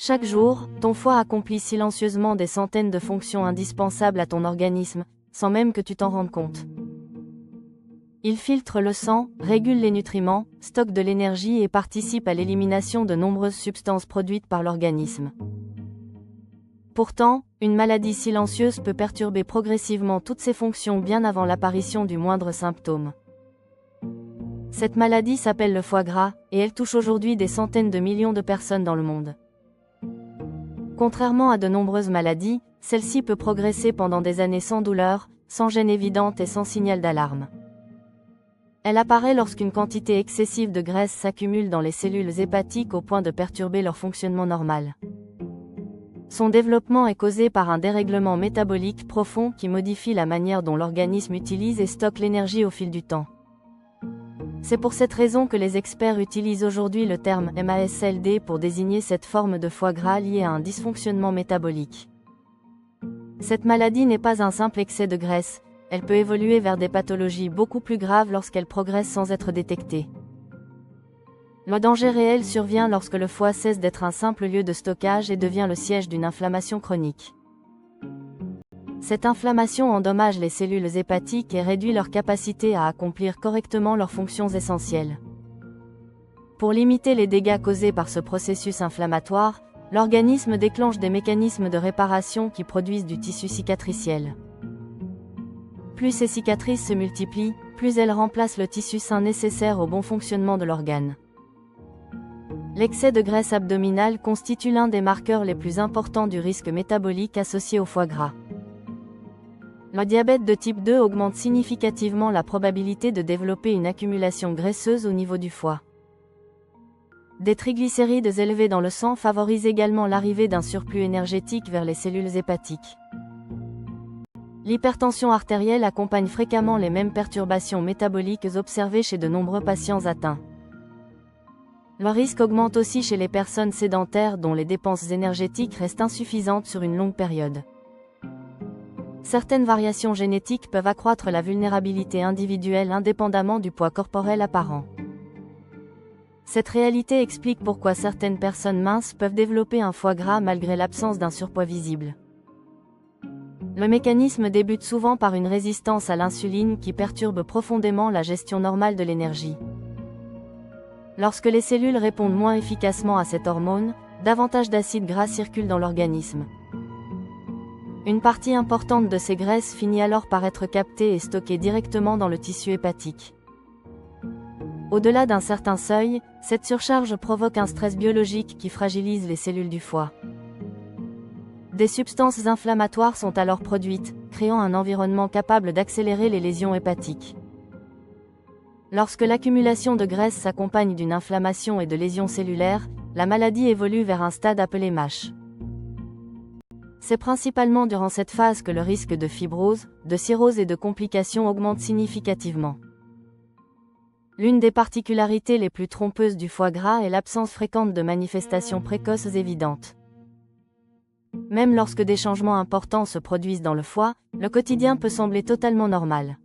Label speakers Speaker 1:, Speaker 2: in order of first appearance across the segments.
Speaker 1: Chaque jour, ton foie accomplit silencieusement des centaines de fonctions indispensables à ton organisme, sans même que tu t'en rendes compte. Il filtre le sang, régule les nutriments, stocke de l'énergie et participe à l'élimination de nombreuses substances produites par l'organisme. Pourtant, une maladie silencieuse peut perturber progressivement toutes ces fonctions bien avant l'apparition du moindre symptôme. Cette maladie s'appelle le foie gras, et elle touche aujourd'hui des centaines de millions de personnes dans le monde. Contrairement à de nombreuses maladies, celle-ci peut progresser pendant des années sans douleur, sans gêne évidente et sans signal d'alarme. Elle apparaît lorsqu'une quantité excessive de graisse s'accumule dans les cellules hépatiques au point de perturber leur fonctionnement normal. Son développement est causé par un dérèglement métabolique profond qui modifie la manière dont l'organisme utilise et stocke l'énergie au fil du temps. C'est pour cette raison que les experts utilisent aujourd'hui le terme MASLD pour désigner cette forme de foie gras liée à un dysfonctionnement métabolique. Cette maladie n'est pas un simple excès de graisse, elle peut évoluer vers des pathologies beaucoup plus graves lorsqu'elle progresse sans être détectée. Le danger réel survient lorsque le foie cesse d'être un simple lieu de stockage et devient le siège d'une inflammation chronique. Cette inflammation endommage les cellules hépatiques et réduit leur capacité à accomplir correctement leurs fonctions essentielles. Pour limiter les dégâts causés par ce processus inflammatoire, l'organisme déclenche des mécanismes de réparation qui produisent du tissu cicatriciel. Plus ces cicatrices se multiplient, plus elles remplacent le tissu sain nécessaire au bon fonctionnement de l'organe. L'excès de graisse abdominale constitue l'un des marqueurs les plus importants du risque métabolique associé au foie gras. Le diabète de type 2 augmente significativement la probabilité de développer une accumulation graisseuse au niveau du foie. Des triglycérides élevés dans le sang favorisent également l'arrivée d'un surplus énergétique vers les cellules hépatiques. L'hypertension artérielle accompagne fréquemment les mêmes perturbations métaboliques observées chez de nombreux patients atteints. Le risque augmente aussi chez les personnes sédentaires dont les dépenses énergétiques restent insuffisantes sur une longue période. Certaines variations génétiques peuvent accroître la vulnérabilité individuelle indépendamment du poids corporel apparent. Cette réalité explique pourquoi certaines personnes minces peuvent développer un foie gras malgré l'absence d'un surpoids visible. Le mécanisme débute souvent par une résistance à l'insuline qui perturbe profondément la gestion normale de l'énergie. Lorsque les cellules répondent moins efficacement à cette hormone, davantage d'acides gras circulent dans l'organisme. Une partie importante de ces graisses finit alors par être captée et stockée directement dans le tissu hépatique. Au-delà d'un certain seuil, cette surcharge provoque un stress biologique qui fragilise les cellules du foie. Des substances inflammatoires sont alors produites, créant un environnement capable d'accélérer les lésions hépatiques. Lorsque l'accumulation de graisse s'accompagne d'une inflammation et de lésions cellulaires, la maladie évolue vers un stade appelé MASH. C'est principalement durant cette phase que le risque de fibrose, de cirrhose et de complications augmente significativement. L'une des particularités les plus trompeuses du foie gras est l'absence fréquente de manifestations précoces évidentes. Même lorsque des changements importants se produisent dans le foie, le quotidien peut sembler totalement normal.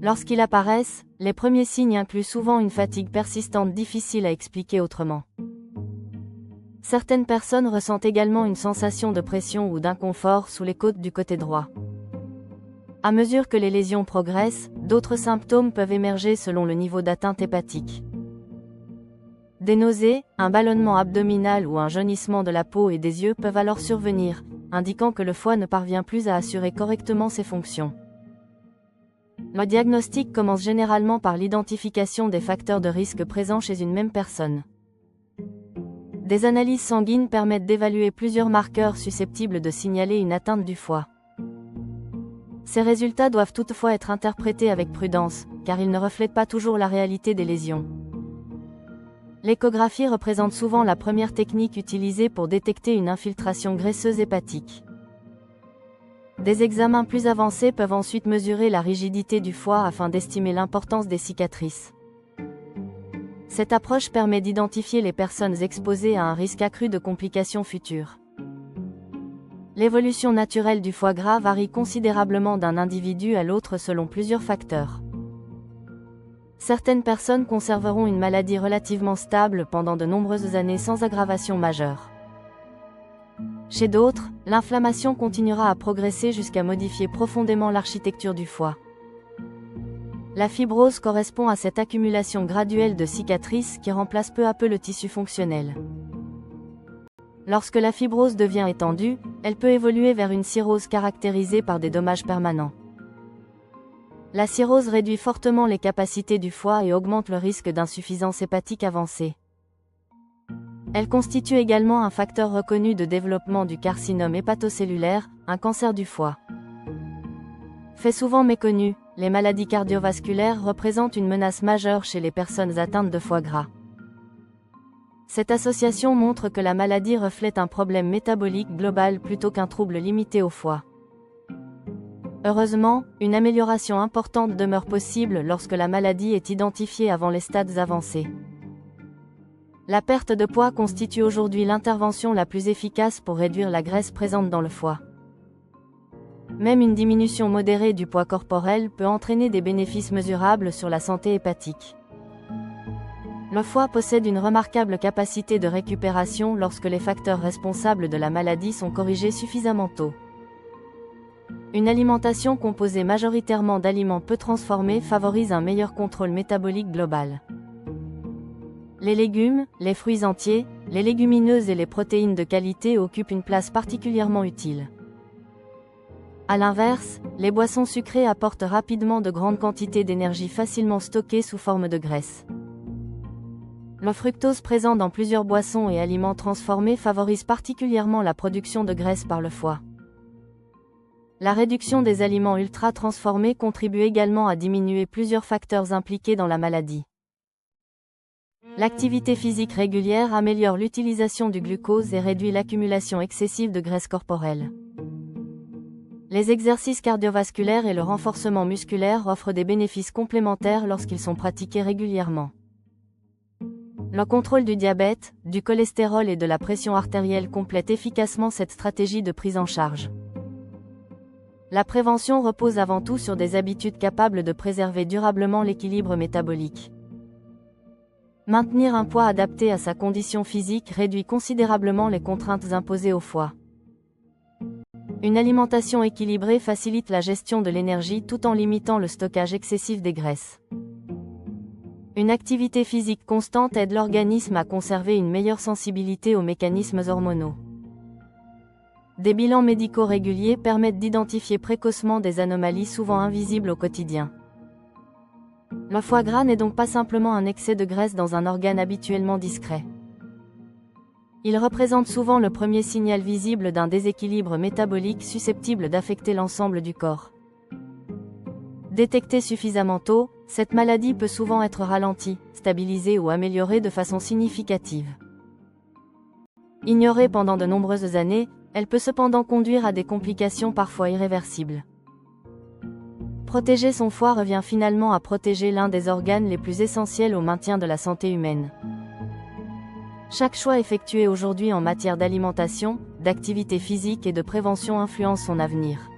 Speaker 1: Lorsqu'ils apparaissent, les premiers signes incluent souvent une fatigue persistante difficile à expliquer autrement. Certaines personnes ressentent également une sensation de pression ou d'inconfort sous les côtes du côté droit. À mesure que les lésions progressent, d'autres symptômes peuvent émerger selon le niveau d'atteinte hépatique. Des nausées, un ballonnement abdominal ou un jaunissement de la peau et des yeux peuvent alors survenir, indiquant que le foie ne parvient plus à assurer correctement ses fonctions. Le diagnostic commence généralement par l'identification des facteurs de risque présents chez une même personne. Des analyses sanguines permettent d'évaluer plusieurs marqueurs susceptibles de signaler une atteinte du foie. Ces résultats doivent toutefois être interprétés avec prudence, car ils ne reflètent pas toujours la réalité des lésions. L'échographie représente souvent la première technique utilisée pour détecter une infiltration graisseuse hépatique. Des examens plus avancés peuvent ensuite mesurer la rigidité du foie afin d'estimer l'importance des cicatrices. Cette approche permet d'identifier les personnes exposées à un risque accru de complications futures. L'évolution naturelle du foie gras varie considérablement d'un individu à l'autre selon plusieurs facteurs. Certaines personnes conserveront une maladie relativement stable pendant de nombreuses années sans aggravation majeure. Chez d'autres, l'inflammation continuera à progresser jusqu'à modifier profondément l'architecture du foie. La fibrose correspond à cette accumulation graduelle de cicatrices qui remplace peu à peu le tissu fonctionnel. Lorsque la fibrose devient étendue, elle peut évoluer vers une cirrhose caractérisée par des dommages permanents. La cirrhose réduit fortement les capacités du foie et augmente le risque d'insuffisance hépatique avancée. Elle constitue également un facteur reconnu de développement du carcinome hépatocellulaire, un cancer du foie. Fait souvent méconnu, les maladies cardiovasculaires représentent une menace majeure chez les personnes atteintes de foie gras. Cette association montre que la maladie reflète un problème métabolique global plutôt qu'un trouble limité au foie. Heureusement, une amélioration importante demeure possible lorsque la maladie est identifiée avant les stades avancés. La perte de poids constitue aujourd'hui l'intervention la plus efficace pour réduire la graisse présente dans le foie. Même une diminution modérée du poids corporel peut entraîner des bénéfices mesurables sur la santé hépatique. Le foie possède une remarquable capacité de récupération lorsque les facteurs responsables de la maladie sont corrigés suffisamment tôt. Une alimentation composée majoritairement d'aliments peu transformés favorise un meilleur contrôle métabolique global. Les légumes, les fruits entiers, les légumineuses et les protéines de qualité occupent une place particulièrement utile. A l'inverse, les boissons sucrées apportent rapidement de grandes quantités d'énergie facilement stockées sous forme de graisse. Le fructose présent dans plusieurs boissons et aliments transformés favorise particulièrement la production de graisse par le foie. La réduction des aliments ultra transformés contribue également à diminuer plusieurs facteurs impliqués dans la maladie. L'activité physique régulière améliore l'utilisation du glucose et réduit l'accumulation excessive de graisse corporelle. Les exercices cardiovasculaires et le renforcement musculaire offrent des bénéfices complémentaires lorsqu'ils sont pratiqués régulièrement. Le contrôle du diabète, du cholestérol et de la pression artérielle complète efficacement cette stratégie de prise en charge. La prévention repose avant tout sur des habitudes capables de préserver durablement l'équilibre métabolique. Maintenir un poids adapté à sa condition physique réduit considérablement les contraintes imposées au foie. Une alimentation équilibrée facilite la gestion de l'énergie tout en limitant le stockage excessif des graisses. Une activité physique constante aide l'organisme à conserver une meilleure sensibilité aux mécanismes hormonaux. Des bilans médicaux réguliers permettent d'identifier précocement des anomalies souvent invisibles au quotidien. Le foie gras n'est donc pas simplement un excès de graisse dans un organe habituellement discret. Il représente souvent le premier signal visible d'un déséquilibre métabolique susceptible d'affecter l'ensemble du corps. Détectée suffisamment tôt, cette maladie peut souvent être ralentie, stabilisée ou améliorée de façon significative. Ignorée pendant de nombreuses années, elle peut cependant conduire à des complications parfois irréversibles. Protéger son foie revient finalement à protéger l'un des organes les plus essentiels au maintien de la santé humaine. Chaque choix effectué aujourd'hui en matière d'alimentation, d'activité physique et de prévention influence son avenir.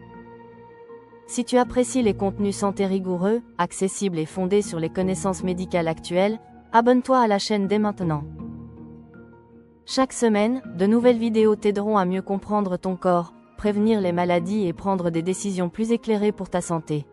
Speaker 1: Si tu apprécies les contenus santé rigoureux, accessibles et fondés sur les connaissances médicales actuelles, abonne-toi à la chaîne dès maintenant. Chaque semaine, de nouvelles vidéos t'aideront à mieux comprendre ton corps, prévenir les maladies et prendre des décisions plus éclairées pour ta santé.